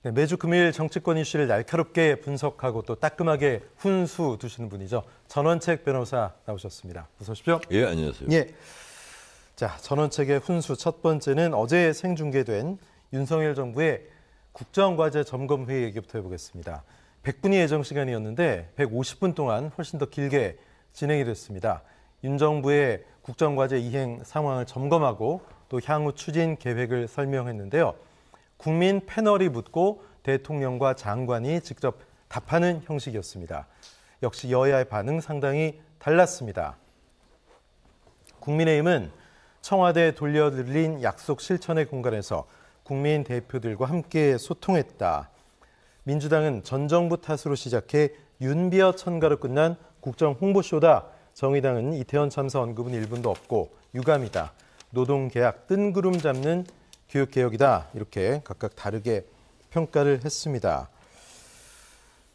네, 매주 금요일 정치권 이슈를 날카롭게 분석하고 또 따끔하게 훈수 두시는 분이죠. 전원책 변호사 나오셨습니다. 어서 오십시오. 예, 안녕하세요. 예. 자, 전원책의 훈수 첫 번째는 어제 생중계된 윤석열 정부의 국정과제 점검회의 얘기부터 해보겠습니다. 100분이 예정 시간이었는데 150분 동안 훨씬 더 길게 진행이 됐습니다. 윤 정부의 국정과제 이행 상황을 점검하고 또 향후 추진 계획을 설명했는데요. 국민 패널이 묻고 대통령과 장관이 직접 답하는 형식이었습니다. 역시 여야의 반응 상당히 달랐습니다. 국민의힘은 청와대에 돌려드린 약속 실천의 공간에서 국민 대표들과 함께 소통했다. 민주당은 전 정부 탓으로 시작해 윤비어 천가로 끝난 국정 홍보쇼다. 정의당은 이태원 참사 언급은 1분도 없고 유감이다. 노동계약 뜬구름 잡는 교육개혁이다. 이렇게 각각 다르게 평가를 했습니다.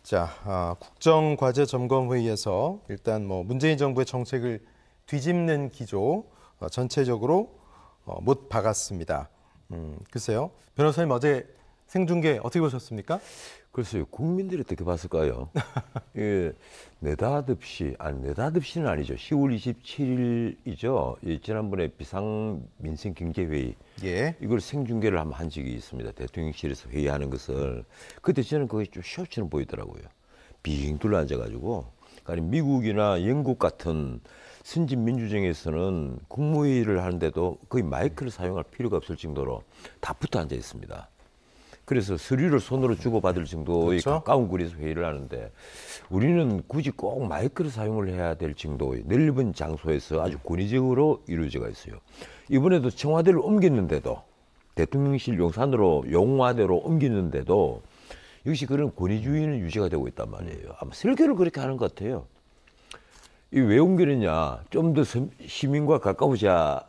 자, 국정과제점검회의에서 일단 문재인 정부의 정책을 뒤집는 기조 전체적으로 못 박았습니다. 글쎄요. 변호사님 어제 생중계 어떻게 보셨습니까? 글쎄요. 국민들이 어떻게 봤을까요? 예, 느닷없이는 아니죠. 10월 27일이죠. 지난번에 비상민생경제회의. 예. 이걸 생중계를 한 적이 있습니다. 대통령실에서 회의하는 것을. 그때 저는 그게 좀 쇼처럼 보이더라고요. 빙 둘러 앉아가지고. 그러니까 미국이나 영국 같은 선진 민주정에서는 국무회의를 하는데도 거의 마이크를 사용할 필요가 없을 정도로 다 붙어 앉아 있습니다. 그래서 서류를 손으로 주고받을 정도의 그렇죠? 가까운 거리에서 회의를 하는데 우리는 굳이 꼭 마이크를 사용을 해야 될 정도의 넓은 장소에서 아주 권위적으로 이루어져 있어요. 이번에도 청와대를 옮겼는데도 대통령실 용산으로 용화대로 옮겼는데도 역시 그런 권위주의는 유지가 되고 있단 말이에요. 아마 설계를 그렇게 하는 것 같아요. 이 왜 옮기느냐? 좀 더 시민과 가까워져야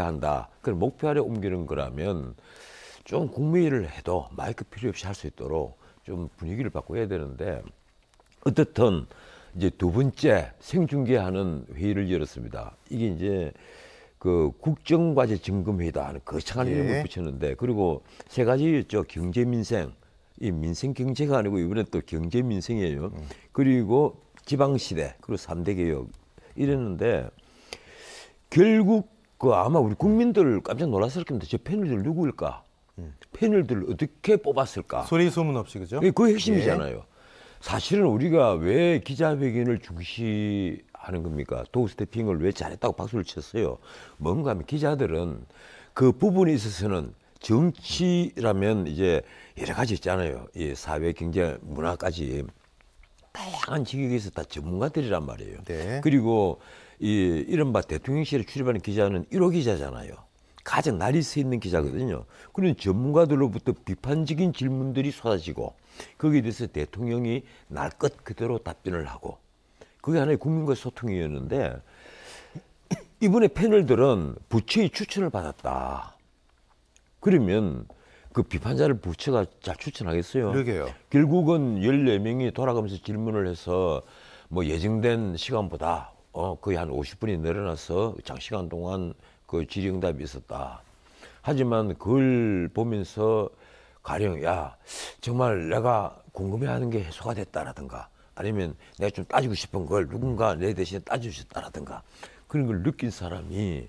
한다. 그런 목표 아래 옮기는 거라면 좀 국무회의를 해도 마이크 필요 없이 할 수 있도록 좀 분위기를 바꿔야 되는데 어떻든 이제 두 번째 생중계하는 회의를 열었습니다. 이게 이제 그 국정과제 점검회의다 하는 거창한 이름을 붙였는데 그리고 세 가지였죠. 경제 민생. 이 민생 경제가 아니고 이번에 또 경제 민생이에요. 그리고 지방시대 그리고 3대 개혁 이랬는데 결국 그 아마 우리 국민들 깜짝 놀랐을 겁니다. 저 패널들 누구일까? 패널들을 어떻게 뽑았을까? 소리 소문 없이 그죠? 그게 핵심이잖아요. 사실은 우리가 왜 기자회견을 중시하는 겁니까? 도어 스태핑을 왜 잘했다고 박수를 쳤어요? 뭔가 하면 기자들은 그 부분에 있어서는 정치라면 이제 여러 가지 있잖아요. 이 사회, 경제, 문화까지 다양한 직역에서 다 전문가들이란 말이에요. 네. 그리고 이 이른바 대통령실에 출입하는 기자는 1호 기자잖아요. 가장 날이 서 있는 기자거든요. 그런 전문가들로부터 비판적인 질문들이 쏟아지고 거기에 대해서 대통령이 날 것 그대로 답변을 하고 그게 하나의 국민과의 소통이었는데 이번에 패널들은 부처의 추천을 받았다. 그러면 그 비판자를 부처가 잘 추천하겠어요? 그러게요. 결국은 14명이 돌아가면서 질문을 해서 예정된 시간보다 거의 한 50분이 늘어나서 장시간 동안 그 질의응답이 있었다. 하지만 그걸 보면서 가령 정말 내가 궁금해하는 게 해소가 됐다라든가 아니면 내가 좀 따지고 싶은 걸 누군가 내 대신에 따져주셨다라든가 그런 걸 느낀 사람이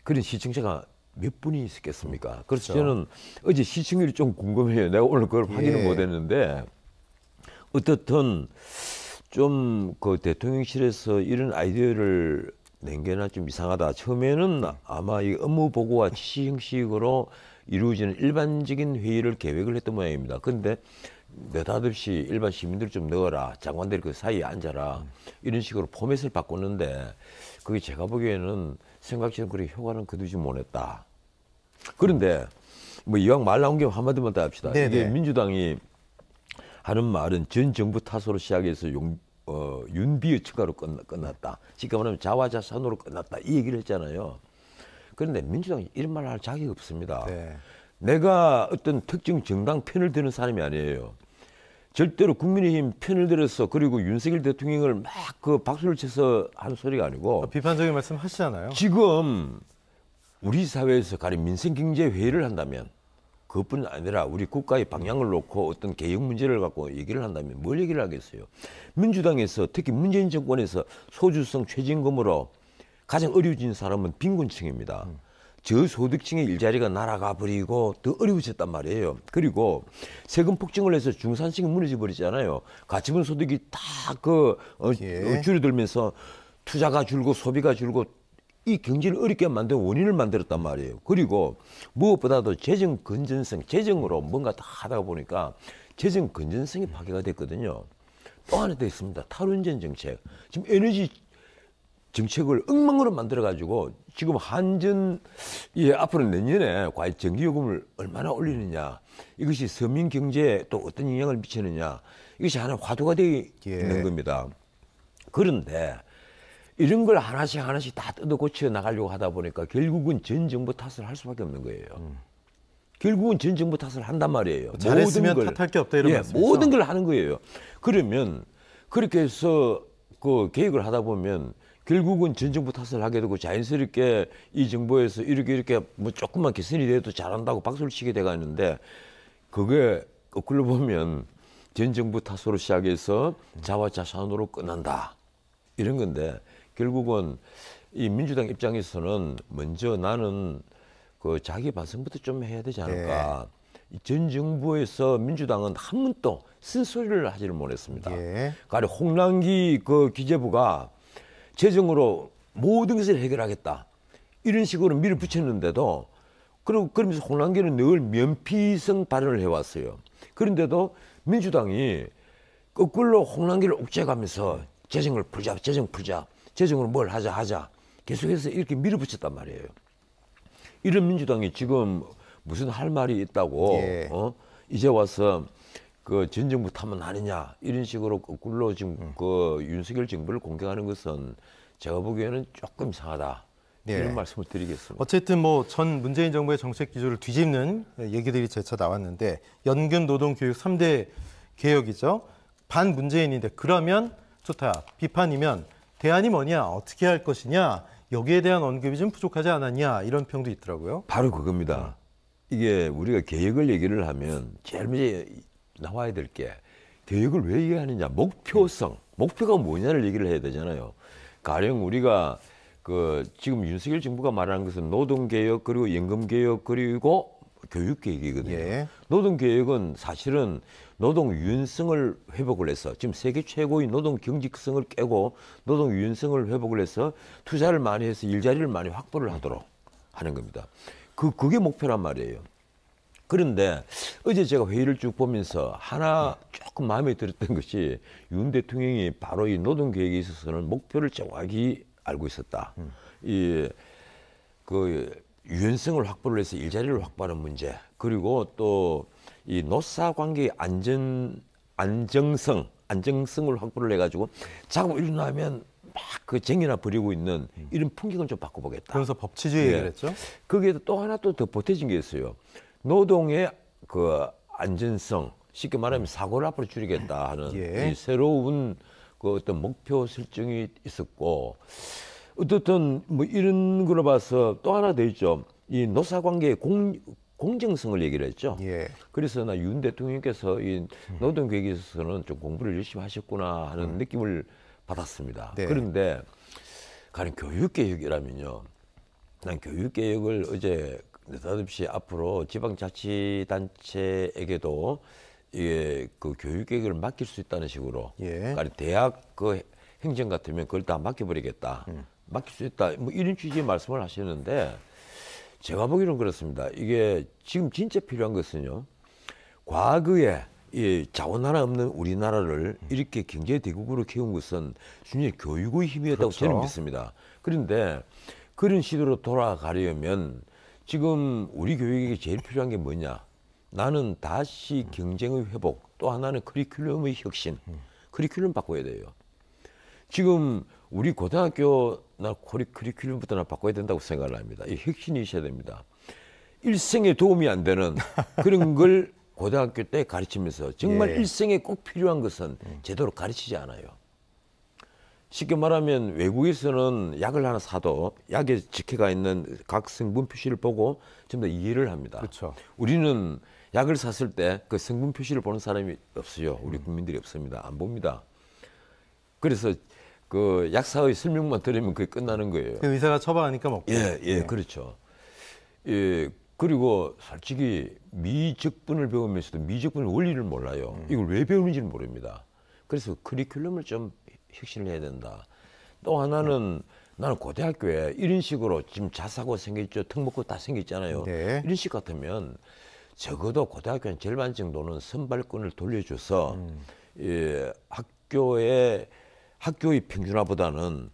그런 시청자가 몇 분이 있었겠습니까? 그래서 저는 어제 시청률이 좀 궁금해요. 내가 오늘 그걸 확인을 못했는데 어떻든 좀 그 대통령실에서 이런 아이디어를 낸 게나 좀 이상하다. 처음에는 아마 이 업무 보고와 지시 형식으로 이루어지는 일반적인 회의를 계획을 했던 모양입니다. 그런데 느닷없이 일반 시민들 좀 넣어라. 장관들이 그 사이에 앉아라. 이런 식으로 포맷을 바꿨는데 그게 제가 보기에는 생각처럼 그렇게 효과는 거두지 못했다. 그런데 이왕 말 나온 김에 한마디만 더 합시다. 네네. 이게 민주당이 하는 말은 전 정부 탓으로 시작해서 윤비어 측가로 끝났다. 지금 말하면 자화자찬으로 끝났다. 이 얘기를 했잖아요. 그런데 민주당이 이런 말을 할 자격이 없습니다. 네. 내가 어떤 특정 정당 편을 드는 사람이 아니에요. 절대로 국민의힘 편을 들어서 그리고 윤석열 대통령을 막 그 박수를 쳐서 하는 소리가 아니고 비판적인 말씀 하시잖아요. 지금 우리 사회에서 가령 민생경제회의를 한다면 그것뿐 아니라 우리 국가의 방향을 놓고 어떤 개혁 문제를 갖고 얘기를 한다면 뭘 얘기를 하겠어요. 민주당에서 특히 문재인 정권에서 소주성 최저임금으로 가장 어려워진 사람은 빈곤층입니다. 저소득층의 일자리가 날아가 버리고 더 어려워졌단 말이에요. 그리고 세금 폭증을 해서 중산층이 무너져 버리잖아요. 가처분 소득이 다 줄어들면서 투자가 줄고 소비가 줄고 이 경제를 어렵게 만든 원인을 만들었단 말이에요. 그리고 무엇보다도 재정 건전성, 재정으로 뭔가 다 하다 보니까 재정 건전성이 파괴가 됐거든요. 또 하나 더 있습니다. 탈원전 정책. 지금 에너지 정책을 엉망으로 만들어가지고 지금 앞으로 내년에 과연 전기요금을 얼마나 올리느냐, 이것이 서민 경제에 또 어떤 영향을 미치느냐, 이것이 하나 화두가 되어 있는 겁니다. 그런데 이런 걸 하나씩 다 뜯어 고쳐 나가려고 하다 보니까 결국은 전 정부 탓을 할 수밖에 없는 거예요. 결국은 전 정부 탓을 한단 말이에요. 잘했으면 탓할 게 없다 이런 말씀이죠. 모든 걸 하는 거예요. 그러면 그렇게 해서 그 계획을 하다 보면 결국은 전 정부 탓을 하게 되고 자연스럽게 이 정부에서 이렇게 뭐 조금만 개선이 돼도 잘한다고 박수를 치게 돼가는데, 그게 거꾸로 보면 전 정부 탓으로 시작해서 자화자찬으로 끝난다 이런 건데, 결국은 이 민주당 입장에서는 먼저 나는 그 자기 반성부터 좀 해야 되지 않을까. 전 정부에서 민주당은 한 번도 쓴소리를 하지를 못했습니다. 가령 홍남기 그 기재부가 재정으로 모든 것을 해결하겠다 이런 식으로 밀어붙였는데도, 그러면서 홍남기는 늘 면피성 발언을 해왔어요. 그런데도 민주당이 거꾸로 홍남기를 옥죄가면서 재정을 풀자, 재정으로 뭘 하자 계속해서 이렇게 밀어붙였단 말이에요. 이런 민주당이 지금 무슨 할 말이 있다고 이제 와서 그 전 정부 탓만 하느냐 이런 식으로 거꾸로 지금 그 윤석열 정부를 공격하는 것은 제가 보기에는 조금 이상하다 이런 말씀을 드리겠습니다. 어쨌든 뭐 전 문재인 정부의 정책 기조를 뒤집는 얘기들이 재차 나왔는데, 연금, 노동, 교육 3대 개혁이죠. 반 문재인인데 그러면 좋다, 비판이면 대안이 뭐냐, 어떻게 할 것이냐, 여기에 대한 언급이 좀 부족하지 않았냐 이런 평도 있더라고요. 바로 그겁니다. 이게 우리가 개혁을 얘기를 하면 제일 먼저 나와야 될 게, 개혁을 왜 얘기하느냐, 목표성, 목표가 뭐냐를 얘기를 해야 되잖아요. 가령 우리가 그 지금 윤석열 정부가 말하는 것은 노동개혁, 그리고 연금개혁, 그리고 교육개혁이거든요. 노동개혁은 사실은 노동 유연성을 회복을 해서, 지금 세계 최고의 노동 경직성을 깨고 노동 유연성을 회복을 해서 투자를 많이 해서 일자리를 많이 확보를 하도록 하는 겁니다. 그게 목표란 말이에요. 그런데 어제 제가 회의를 쭉 보면서 하나 조금 마음에 들었던 것이, 윤 대통령이 바로 이 노동개혁에 있어서는 목표를 정확히 알고 있었다. 그 유연성을 확보를 해서 일자리를 확보하는 문제, 그리고 또 이 노사관계의 안정성을 확보를 해가지고 작업을 일어나면 막 그 쟁여나 버리고 있는 이런 풍경을 좀 바꿔보겠다. 그래서 법치주의 얘기를 했죠. 거기에 또 하나 또 더 보태진 게 있어요. 노동의 그 안전성, 쉽게 말하면 사고를 앞으로 줄이겠다 하는 이 새로운 그 어떤 목표 설정이 있었고, 어떻든 뭐 이런 걸로 봐서 또 하나 더 있죠. 이 노사관계의 공정성을 얘기를 했죠. 그래서 나 윤 대통령께서 이 노동개혁에 있어서는 좀 공부를 열심히 하셨구나 하는 느낌을 받았습니다. 그런데 가령 교육개혁이라면요, 난 교육개혁을 어제 느닷없이 앞으로 지방자치단체에게도 이게 그 교육개혁을 맡길 수 있다는 식으로, 가령 대학 그 행정 같으면 그걸 다 맡겨버리겠다, 맡길 수 있다, 뭐 이런 취지의 말씀을 하시는데, 제가 보기로는 그렇습니다. 이게 지금 진짜 필요한 것은요, 과거에 이 자원 하나 없는 우리나라를 이렇게 경제 대국으로 키운 것은 순전히 교육의 힘이었다고 저는 믿습니다. 그런데 그런 시대로 돌아가려면 지금 우리 교육에게 제일 필요한 게 뭐냐? 나는 다시 경쟁의 회복, 또 하나는 커리큘럼의 혁신, 커리큘럼 바꿔야 돼요. 지금 우리 고등학교나 커리큘럼부터 나 바꿔야 된다고 생각을 합니다. 이 혁신이 있어야 됩니다. 일생에 도움이 안 되는 그런 걸 고등학교 때 가르치면서 정말 일생에 꼭 필요한 것은 제대로 가르치지 않아요. 쉽게 말하면 외국에서는 약을 하나 사도 약에 적혀가 있는 각 성분 표시를 보고 전부 다 이해를 합니다. 그렇죠. 우리는 약을 샀을 때 그 성분 표시를 보는 사람이 없어요. 우리 국민들이 없습니다. 안 봅니다. 그래서 그 약사의 설명만 들으면 그게 끝나는 거예요. 그 의사가 처방하니까 먹고. 예, 그렇죠. 예, 그리고 솔직히 미적분을 배우면서도 미적분의 원리를 몰라요. 이걸 왜 배우는지를 모릅니다. 그래서 커리큘럼을 좀 혁신을 해야 된다. 또 하나는 나는 고등학교에 이런 식으로 지금 자사고 생겼죠. 특목고 다 생겼잖아요. 네. 이런 식 같으면 적어도 고등학교 한 절반 정도는 선발권을 돌려줘서 예, 학교의 평준화보다는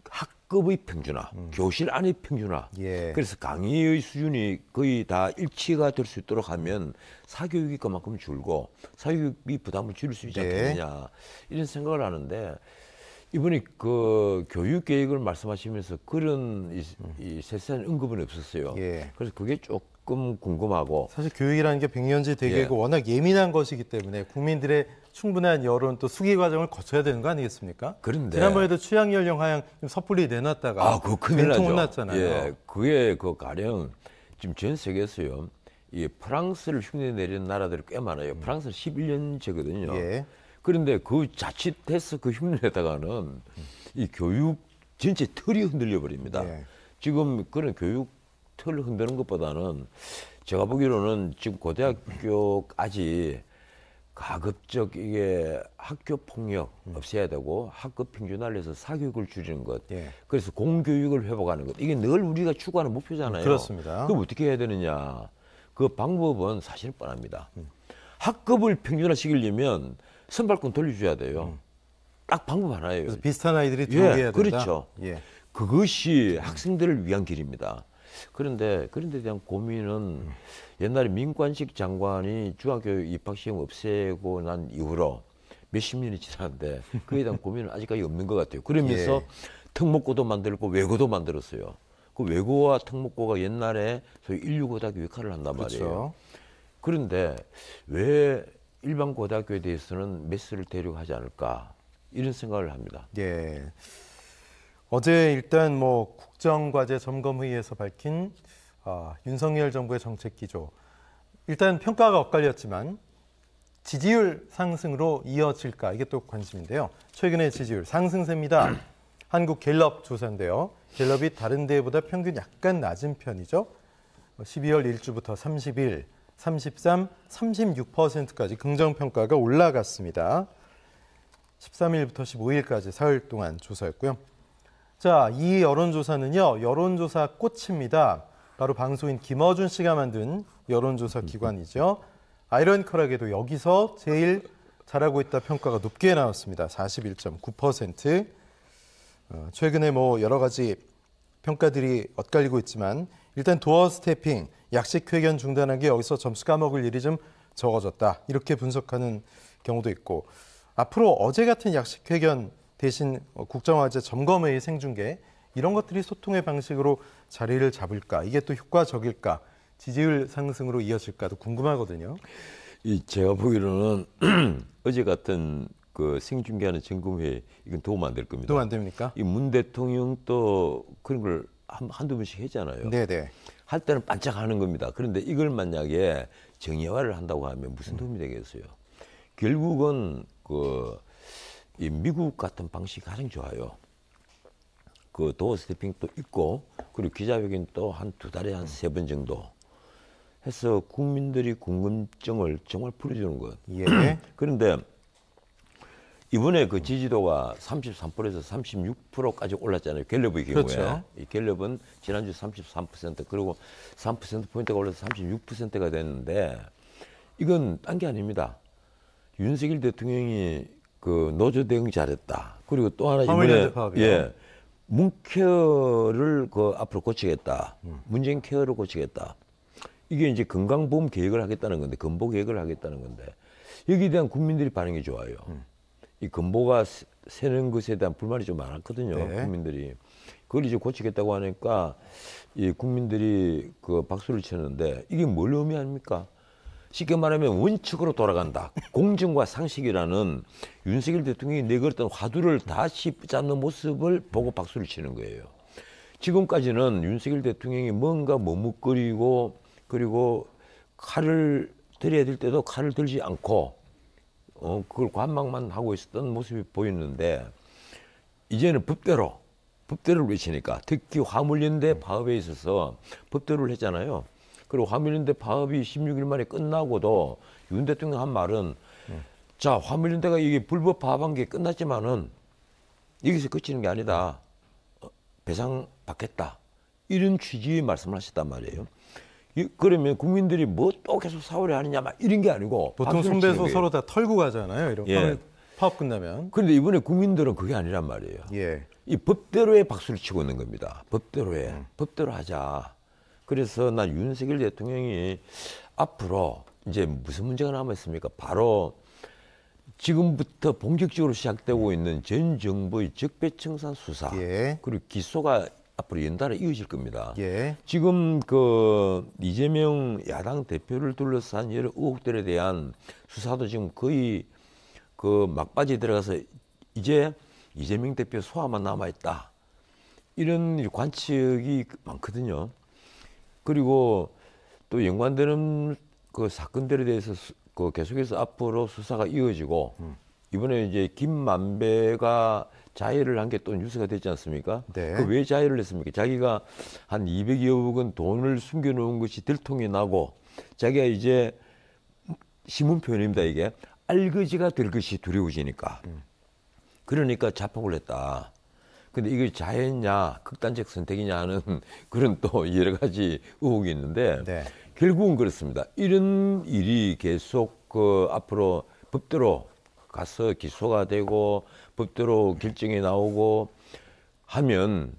학급의 평준화, 교실 안의 평준화. 예. 그래서 강의의 수준이 거의 다 일치가 될 수 있도록 하면 사교육이 그만큼 줄고 사교육이 부담을 줄일 수 있지 네. 않겠느냐 이런 생각을 하는데 이번에 그 교육 계획을 말씀하시면서 그런 이 세세한 언급은 없었어요. 예. 그래서 그게 조금 궁금하고 사실 교육이라는 게 백년지 대계고 예. 워낙 예민한 것이기 때문에 국민들의 충분한 여론 또 수기 과정을 거쳐야 되는 거 아니겠습니까? 그런데 지난번에도 취향 연령 하향 섣불리 내놨다가 그거 큰일 된통 나죠. 혼났잖아요. 예, 그게 그 가령 지금 전 세계에서요. 이 프랑스를 흉내 내리는 나라들이 꽤 많아요. 프랑스는 11년제거든요. 예. 그런데 그 자칫해서 그 흉내내다가는 이 교육 전체 틀이 흔들려 버립니다. 예. 지금 그런 교육 틀을 흔드는 것보다는 제가 보기로는 지금 고등학교까지 가급적 이게 학교 폭력 없애야 되고 학급 평준화를 해서 사교육을 줄이는 것. 예. 그래서 공교육을 회복하는 것. 이게 늘 우리가 추구하는 목표잖아요. 그렇습니다. 그럼 어떻게 해야 되느냐? 그 방법은 사실 뻔합니다. 학급을 평준화시키려면 선발권 돌려줘야 돼요. 딱 방법 하나예요. 그래서 비슷한 아이들이 들어오게 해야 된다. 그렇죠. 예. 그것이 학생들을 위한 길입니다. 그런데 그런 데 대한 고민은 옛날에 민관식 장관이 중학교 입학시험 없애고 난 이후로 몇십 년이 지났는데 그에 대한 고민은 아직까지 없는 것 같아요. 그러면서 예. 특목고도 만들고 외고도 만들었어요. 그 외고와 특목고가 옛날에 소위 인류고등학교 역할을 한단 말이에요. 그렇죠. 그런데 왜 일반 고등학교에 대해서는 메스를 대려고 하지 않을까 이런 생각을 합니다. 예. 어제 일단 뭐 국정과제 점검회의에서 밝힌 윤석열 정부의 정책 기조. 일단 평가가 엇갈렸지만 지지율 상승으로 이어질까 이게 또 관심인데요. 최근의 지지율 상승세입니다. 한국 갤럽 조사인데요. 갤럽이 다른 데보다 평균 약간 낮은 편이죠. 12월 1주부터 31, 33, 36%까지 긍정평가가 올라갔습니다. 13일부터 15일까지 사흘 동안 조사였고요. 자, 이 여론조사는요, 여론조사 꽃입니다. 바로 방송인 김어준 씨가 만든 여론조사 기관이죠. 아이러니컬하게도 여기서 제일 잘하고 있다 평가가 높게 나왔습니다. 41.9%. 최근에 뭐 여러 가지 평가들이 엇갈리고 있지만 일단 도어 스태핑, 약식 회견 중단한 게 여기서 점수 까먹을 일이 좀 적어졌다. 이렇게 분석하는 경우도 있고 앞으로 어제 같은 약식 회견 대신 국정화제 점검회의 생중계 이런 것들이 소통의 방식으로 자리를 잡을까? 이게 또 효과적일까? 지지율 상승으로 이어질까도 궁금하거든요. 제가 보기로는 어제 같은 그 생중계하는 점검회의 이건 도움 안 될 겁니다. 도움 안 됩니까? 이 문 대통령도 그런 걸 한두 번씩 했잖아요. 네네. 할 때는 반짝하는 겁니다. 그런데 이걸 만약에 정의화를 한다고 하면 무슨 도움이 되겠어요? 결국은 이 미국 같은 방식이 가장 좋아요. 그 도어 스태핑도 있고 그리고 기자회견 또 한 두 달에 한 세 번 정도 해서 국민들이 궁금증을 정말 풀어주는 것. 예. 그런데 이번에 그 지지도가 33%에서 36%까지 올랐잖아요. 갤럽의 경우에. 그렇죠. 이 갤럽은 지난주 33% 그리고 3%포인트가 올라서 36%가 됐는데 이건 딴 게 아닙니다. 윤석열 대통령이 그 노조 대응 잘했다. 그리고 또 하나 이번에 문케어를 그 앞으로 고치겠다. 문재인 케어를 고치겠다. 이게 이제 건강보험 계획을 하겠다는 건데 건보 계획을 하겠다는 건데 여기에 대한 국민들이 반응이 좋아요. 이 건보가 새는 것에 대한 불만이 좀 많았거든요. 네. 국민들이. 그걸 이제 고치겠다고 하니까 이 국민들이 그 박수를 치는데 이게 뭘 의미합니까? 쉽게 말하면 원칙으로 돌아간다. 공정과 상식이라는 윤석열 대통령이 내걸었던 화두를 다시 붙잡는 모습을 보고 박수를 치는 거예요. 지금까지는 윤석열 대통령이 뭔가 머뭇거리고 그리고 칼을 들여야 될 때도 칼을 들지 않고 그걸 관망만 하고 있었던 모습이 보였는데 이제는 법대로를 외치니까 특히 화물연대 파업에 있어서 법대로를 했잖아요. 그리고 화물연대 파업이 16일 만에 끝나고도 윤 대통령 한 말은 자, 화물연대가 이게 불법 파업한 게 끝났지만은 여기서 그치는 게 아니다. 배상 받겠다. 이런 취지의 말씀을 하셨단 말이에요. 그러면 국민들이 뭐 또 계속 사오려 하느냐 막 이런 게 아니고 보통 손배소 서로 다 털고 가잖아요. 이런 예. 파업 끝나면. 그런데 이번에 국민들은 그게 아니란 말이에요. 예. 이 법대로의 박수를 치고 있는 겁니다. 법대로에. 법대로 하자. 그래서 난 윤석열 대통령이 앞으로 이제 무슨 문제가 남아있습니까? 바로 지금부터 본격적으로 시작되고 있는 전 정부의 적폐청산 수사 예. 그리고 기소가 앞으로 연달아 이어질 겁니다. 예. 지금 그 이재명 야당 대표를 둘러싼 여러 의혹들에 대한 수사도 지금 거의 그 막바지에 들어가서 이제 이재명 대표 소화만 남아있다. 이런 관측이 많거든요. 그리고 또 연관되는 그 사건들에 대해서 그 계속해서 앞으로 수사가 이어지고 이번에 이제 김만배가 자해를 한 게 또 뉴스가 됐지 않습니까? 네. 그 왜 자해를 했습니까? 자기가 한 200여억 원 돈을 숨겨놓은 것이 들통이 나고 자기가 이제 신문 표현입니다. 이게 알거지가 될 것이 두려워지니까 그러니까 자폭을 했다. 근데 이게 자해냐 극단적 선택이냐 하는 그런 또 여러 가지 의혹이 있는데 네. 결국은 그렇습니다. 이런 일이 계속 그 앞으로 법대로 가서 기소가 되고 법대로 결정이 나오고 하면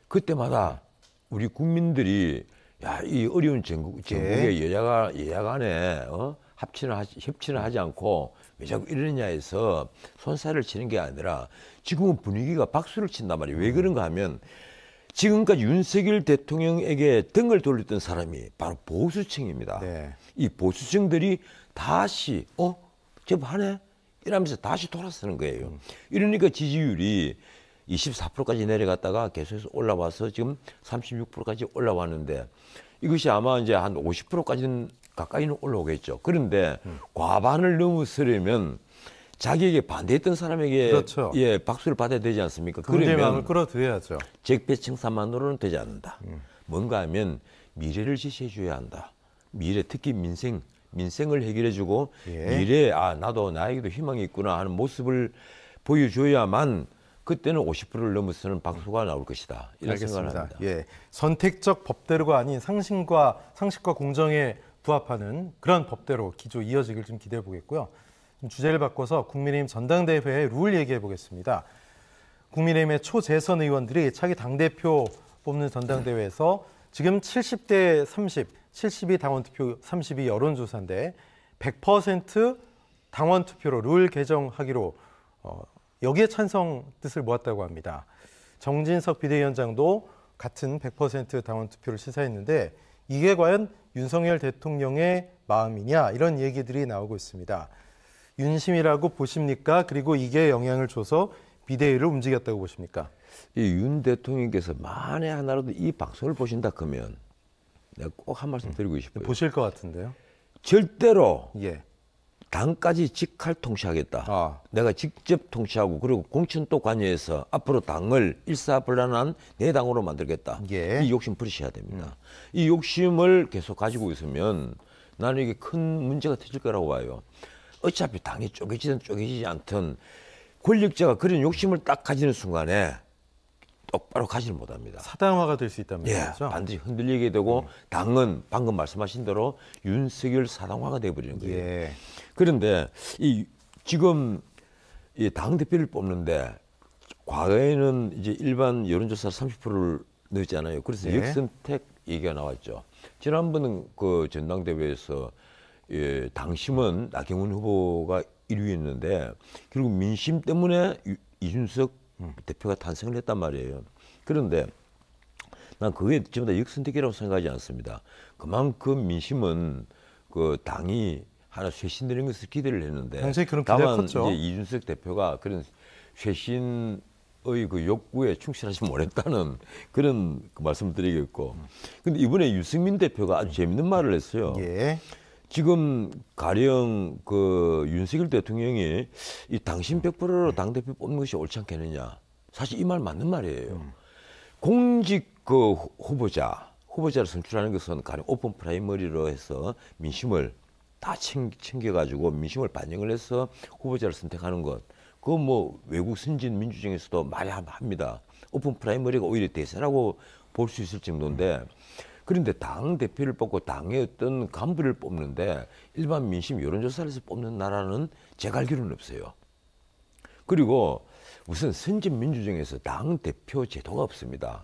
그때마다 우리 국민들이 야, 이 어려운 전국의 여야 간에 협치를 하지 않고 왜 자꾸 이러느냐 해서 손살을 치는 게 아니라 지금은 분위기가 박수를 친단 말이에요. 왜 그런가 하면 지금까지 윤석열 대통령에게 등을 돌렸던 사람이 바로 보수층입니다. 네. 이 보수층들이 다시 제법하네 이러면서 다시 돌아서는 거예요. 이러니까 지지율이 24%까지 내려갔다가 계속해서 올라와서 지금 36%까지 올라왔는데 이것이 아마 이제 한 50%까지는 가까이는 올라오겠죠. 그런데 과반을 넘어서려면 자기에게 반대했던 사람에게 그렇죠. 예, 박수를 받아야 되지 않습니까? 그러면 그러면 끌어들여야죠. 적폐청산만으로는 되지 않는다. 뭔가 하면 미래를 제시해 줘야 한다. 미래 특히 민생을 해결해주고 예. 미래에 나도 나에게도 희망이 있구나 하는 모습을 보여줘야만 그때는 50%를 넘어서는 박수가 나올 것이다. 이런 생각을 합니다. 예. 선택적 법대로가 아닌 상식과 공정에 부합하는 그런 법대로 기조 이어지길 좀 기대해 보겠고요. 주제를 바꿔서 국민의힘 전당대회 룰 얘기해 보겠습니다. 국민의힘의 초재선 의원들이 차기 당대표 뽑는 전당대회에서 지금 70대 30, 70이 당원투표, 30이 여론조사인데 100% 당원투표로 룰 개정하기로 여기에 찬성 뜻을 모았다고 합니다. 정진석 비대위원장도 같은 100% 당원투표를 시사했는데 이게 과연 윤석열 대통령의 마음이냐 이런 얘기들이 나오고 있습니다. 윤심이라고 보십니까? 그리고 이게 영향을 줘서 비대위를 움직였다고 보십니까? 이 윤 대통령께서 만에 하나라도 이 방송을 보신다 그러면 내가 꼭 한 말씀 드리고 싶어요. 보실 것 같은데요. 절대로 예. 당까지 직할 통치하겠다. 아. 내가 직접 통치하고 그리고 공천도 관여해서 앞으로 당을 일사불란한 내 당으로 만들겠다. 예. 이 욕심 버리셔야 됩니다. 이 욕심을 계속 가지고 있으면 나는 이게 큰 문제가 터질 거라고 봐요. 어차피 당이 쪼개지든 쪼개지지 않든 권력자가 그런 욕심을 딱 가지는 순간에 똑바로 가지를 못합니다. 사당화가 될 수 있다는 예, 말이죠. 반드시 흔들리게 되고 당은 방금 말씀하신 대로 윤석열 사당화가 돼버리는 거예요. 예. 그런데 지금 이 당 대표를 뽑는데 과거에는 이제 일반 여론조사 30%를 넣었잖아요. 그래서 네. 역선택 얘기가 나왔죠. 지난번 그 전당대회에서 당심은 나경원 후보가 1위였는데 결국 민심 때문에 이준석 대표가 탄생을 했단 말이에요. 그런데 난 그게 전부 다 역선택이라고 생각하지 않습니다. 그만큼 민심은 그 당이 하나 쇄신되는 것을 기대를 했는데 당시에 그런 기대가 다만 컸죠. 이제 이준석 대표가 그런 쇄신의 그 욕구에 충실하지 못했다는 그런 그 말씀드리겠고, 근데 이번에 유승민 대표가 아주 재밌는 말을 했어요. 예. 지금 가령 그 윤석열 대통령이 이 당신 100%로 당대표 뽑는 것이 옳지 않겠느냐. 사실 이 말 맞는 말이에요. 공직 그 후보자를 선출하는 것은 가령 오픈 프라이머리로 해서 민심을 다 챙겨가지고 민심을 반영을 해서 후보자를 선택하는 것. 그거 뭐 외국 선진 민주주의에서도 많이 합니다. 오픈 프라이머리가 오히려 대세라고 볼 수 있을 정도인데, 그런데 당 대표를 뽑고 당의 어떤 간부를 뽑는데 일반 민심 여론조사를 해서 뽑는 나라는 제가 알기로는 없어요. 그리고 우선 선진 민주주의에서 당 대표 제도가 없습니다.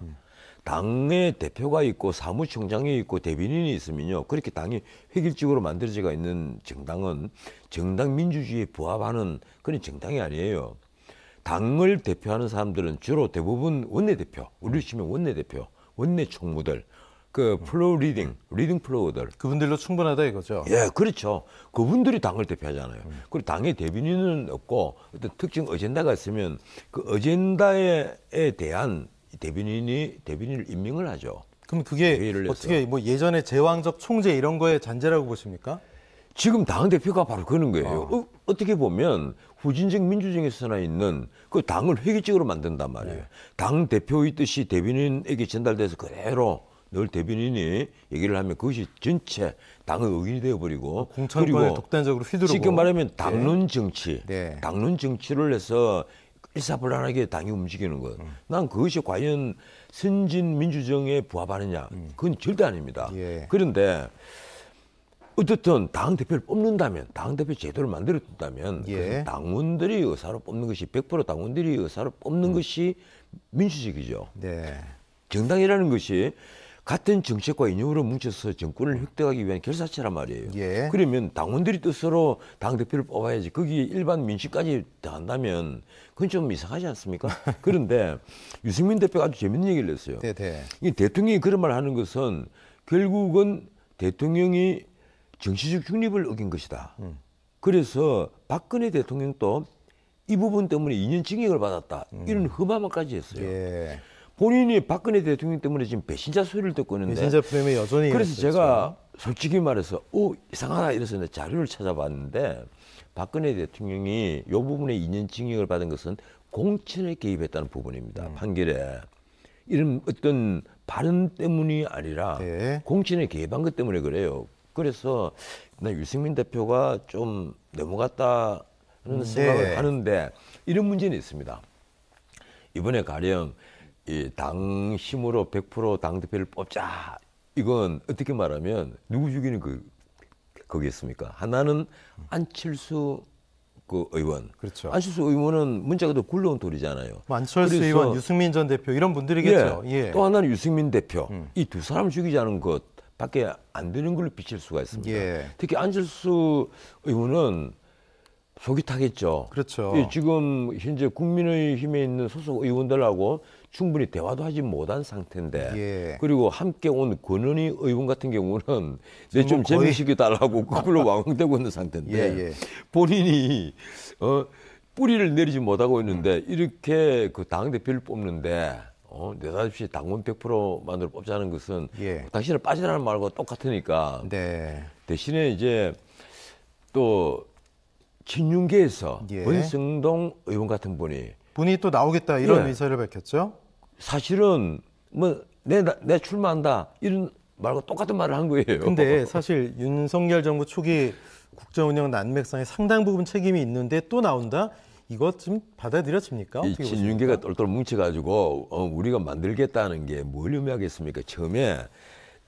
당의 대표가 있고 사무총장이 있고 대변인이 있으면요, 그렇게 당이 획일적으로 만들어져 있는 정당은 정당 민주주의에 부합하는 그런 정당이 아니에요. 당을 대표하는 사람들은 주로 대부분 원내대표, 우리로 치면 원내대표, 원내 총무들, 그 플로우 리딩 플로우들. 그분들로 충분하다 이거죠. 예, 그렇죠. 그분들이 당을 대표하잖아요. 그리고 당의 대변인은 없고 어떤 특정 어젠다가 있으면 그 어젠다에 대한 대변인을 임명을 하죠. 그럼 그게 회의를 어떻게 뭐 예전에 제왕적 총재 이런 거의 잔재라고 보십니까? 지금 당 대표가 바로 그런 거예요. 어떻게 보면 후진적 민주주의에서나 있는 그 당을 획일적으로 만든단 말이에요. 네. 당 대표의 뜻이 대변인에게 전달돼서 그대로 늘 대변인이 얘기를 하면 그것이 전체 당의 의견이 되어버리고, 공천권을 독단적으로 휘두르고, 쉽게 말하면 당론 정치, 네. 당론 정치를 해서 일사불란하게 당이 움직이는 것. 난 그것이 과연 선진 민주정에 부합하느냐? 그건 절대 아닙니다. 예. 그런데 어떻든 당 대표를 뽑는다면, 당 대표 제도를 만들어둔다면, 예. 그래서 당원들이 의사로 뽑는 것이 100% 당원들이 의사로 뽑는 것이 민주적이죠. 네. 정당이라는 것이 같은 정책과 이념으로 뭉쳐서 정권을 획득하기 위한 결사체란 말이에요. 예. 그러면 당원들이 뜻으로 당대표를 뽑아야지 거기에 일반 민심까지 더한다면 그건 좀 이상하지 않습니까? 그런데 유승민 대표가 아주 재밌는 얘기를 했어요. 네. 이 대통령이 그런 말을 하는 것은 결국은 대통령이 정치적 중립을 어긴 것이다. 그래서 박근혜 대통령도 이 부분 때문에 2년 징역을 받았다. 이런 험한말까지 했어요. 예. 본인이 박근혜 대통령 때문에 지금 배신자 소리를 듣고 있는데, 배신자 프레임이 여전히 그래서 있었죠. 제가 솔직히 말해서 이상하다 이래서 내가 자료를 찾아봤는데, 박근혜 대통령이 이 부분에 2년 징역을 받은 것은 공천에 개입했다는 부분입니다. 판결에. 이런 어떤 발언 때문이 아니라 네. 공천에 개입한 것 때문에 그래요. 그래서 나 유승민 대표가 좀 넘어갔다는 생각을 하는데, 이런 문제는 있습니다. 이번에 가령 이 당 힘으로 100% 당대표를 뽑자. 이건 어떻게 말하면 누구 죽이는 거겠습니까? 하나는 안철수 그 의원. 그렇죠. 안철수 의원은 문자 그대로 굴러온 돌이잖아요. 뭐 안철수 그래서 의원, 유승민 전 대표 이런 분들이겠죠. 예. 또 하나는 유승민 대표. 이 두 사람을 죽이자는 것밖에 안 되는 걸로 비칠 수가 있습니다. 예. 특히 안철수 의원은 속이 타겠죠. 그렇죠. 예, 지금 현재 국민의힘에 있는 소속 의원들하고 충분히 대화도 하지 못한 상태인데, 예. 그리고 함께 온 권은희 의원 같은 경우는 내 좀 거의- 재미있게 달라고 그걸로 왕왕대고 있는 상태인데, 예. 본인이 뿌리를 내리지 못하고 있는데 이렇게 그 당 대표를 뽑는데 내다없이 당원 100%만으로 뽑자는 것은 예. 당신은 빠지라는 말과 똑같으니까. 네. 대신에 이제 또 친윤계에서 예. 권성동 의원 같은 분이 또 나오겠다 이런 예. 의사를 밝혔죠. 사실은 뭐 내 출마한다 이런 말과 똑같은 말을 한 거예요. 근데 사실 윤석열 정부 초기 국정 운영 난맥상에 상당 부분 책임이 있는데 또 나온다? 이거 좀 받아들여집니까? 이 어떻게 친윤계가 보십니까? 똘똘 뭉쳐가지고 우리가 만들겠다는 게 뭘 의미하겠습니까? 처음에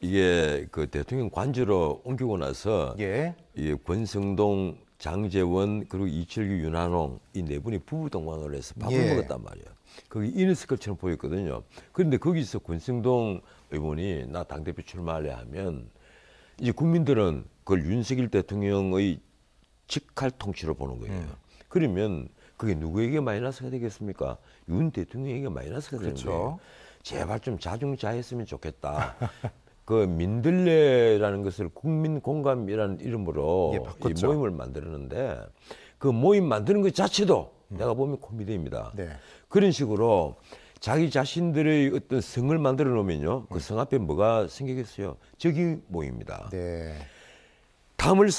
이게 그 대통령 관저로 옮기고 나서 예. 이 권성동, 장제원 그리고 이철규, 윤한홍 이 네 분이 부부 동반으로 해서 밥을 예. 먹었단 말이에요. 거기 이너스클처럼 보였거든요. 그런데 거기서 권성동 의원이 나 당대표 출마할래 하면 이제 국민들은 그걸 윤석열 대통령의 직할 통치로 보는 거예요. 그러면 그게 누구에게 마이너스가 되겠습니까? 윤 대통령에게 마이너스가 되는 그렇죠. 거예요. 제발 좀 자중자애했으면 좋겠다. 그 민들레라는 것을 국민공감이라는 이름으로 예, 이 바꿨죠. 모임을 만들었는데 그 모임 만드는 것 자체도 내가 보면 코미디입니다. 네. 그런 식으로 자기 자신들의 어떤 성을 만들어 놓으면요. 그 성 앞에 뭐가 생기겠어요? 적이 모입니다. 네. 담을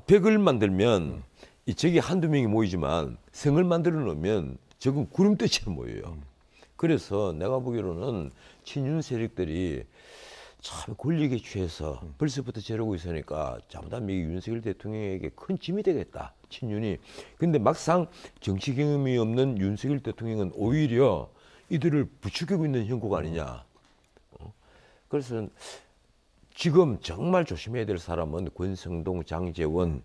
벽을 만들면 이 적이 한두 명이 모이지만 성을 만들어 놓으면 적은 구름대처럼 모여요. 그래서 내가 보기로는 친윤 세력들이 참 권력에 취해서 벌써부터 저러고 있으니까 잘못하면 이게 윤석열 대통령에게 큰 짐이 되겠다. 친윤이. 근데 막상 정치 경험이 없는 윤석열 대통령은 오히려 이들을 부추기고 있는 형국 아니냐. 그래서 지금 정말 조심해야 될 사람은 권성동, 장제원,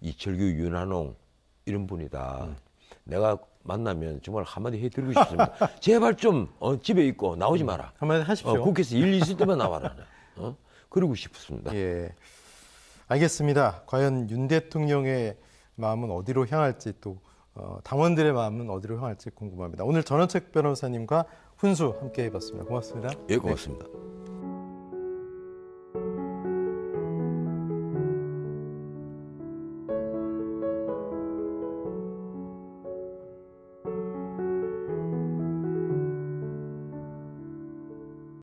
이철규, 윤한홍 이런 분이다. 내가 만나면 정말 한마디 해드리고 싶습니다. 제발 좀 집에 있고 나오지 마라. 한마디 하십시오. 국회에서 일 있을 때만 나와라. 그러고 싶습니다. 예. 알겠습니다. 과연 윤 대통령의 마음은 어디로 향할지 또 당원들의 마음은 어디로 향할지 궁금합니다. 오늘 전원책 변호사님과 훈수 함께 해봤습니다. 고맙습니다. 예, 고맙습니다.